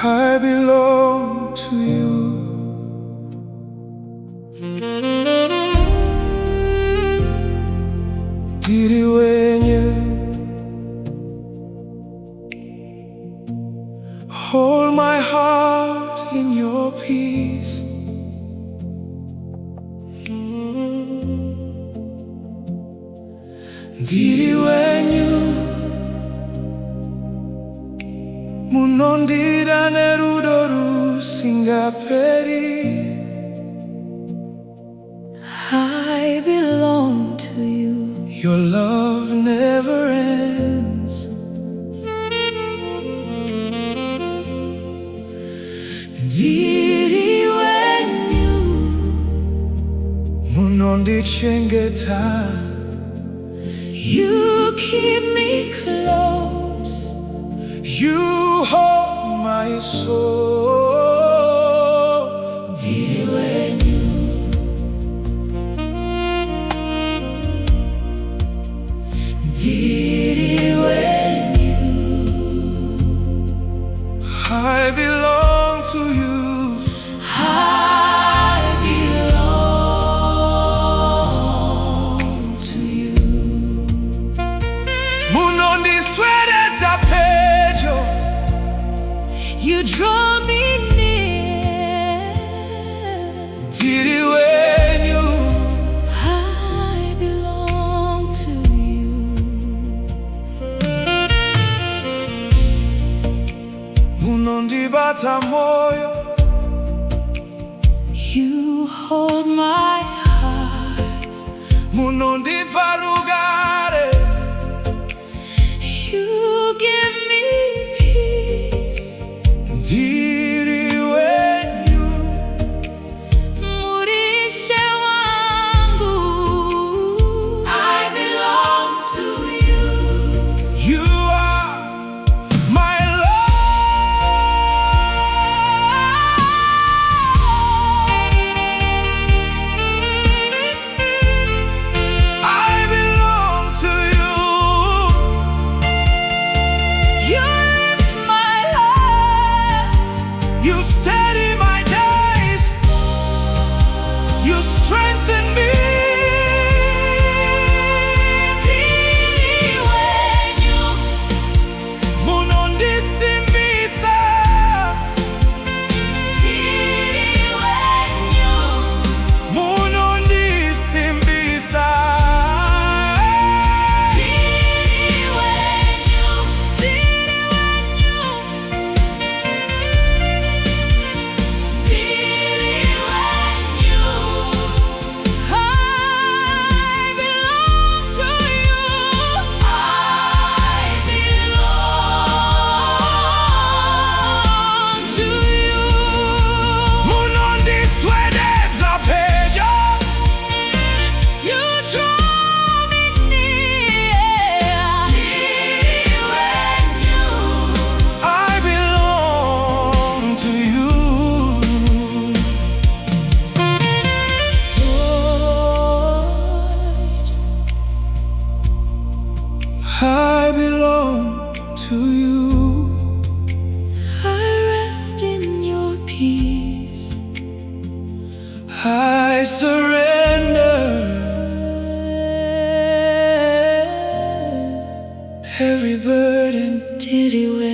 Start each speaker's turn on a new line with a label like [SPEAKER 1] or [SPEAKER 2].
[SPEAKER 1] I belong to you. Ndiri Wenyu, hold my heart in your peace. Ndiri Wenyu, munondira nerudo rusingaperi.
[SPEAKER 2] I belong to you.
[SPEAKER 1] Your love never ends.
[SPEAKER 2] Ndiri Wenyu,
[SPEAKER 1] munondichengeta.
[SPEAKER 2] you keep me close.
[SPEAKER 1] You hold my soul.
[SPEAKER 2] Ndiri Wenyu, Ndiri Wenyu,
[SPEAKER 1] I belong to you.
[SPEAKER 2] I belong to you.
[SPEAKER 1] Munondiswedeza pejo.
[SPEAKER 2] You draw me near.
[SPEAKER 1] Ndiri Wenyu,
[SPEAKER 2] I belong to you.
[SPEAKER 1] munondibata moyo.
[SPEAKER 2] You hold my heart.
[SPEAKER 1] Munondiparugare.
[SPEAKER 2] You give me peace.
[SPEAKER 1] Ndiri Wenyu,
[SPEAKER 2] Murishe wangu. I belong to you.
[SPEAKER 1] you are my I belong to you.
[SPEAKER 2] You lift my heart.
[SPEAKER 1] You steady my days. You strengthen me.
[SPEAKER 2] Ndiri Wenyu,
[SPEAKER 1] Munondisimbisa.
[SPEAKER 2] Ndiri Wenyu,
[SPEAKER 1] Munondisimbisa.
[SPEAKER 2] Ndiri Wenyu, Ndiri Wenyu, Ndiri Wenyu. I belong to you. I belong to you.
[SPEAKER 1] Munondiswedeza pejo.
[SPEAKER 2] You draw me near. Ndiri Wenyu,
[SPEAKER 1] I belong to you.
[SPEAKER 2] Lord,
[SPEAKER 1] I belong to you.
[SPEAKER 2] I rest in your peace.
[SPEAKER 1] I surrender every burden.
[SPEAKER 2] Ndiri Wenyu.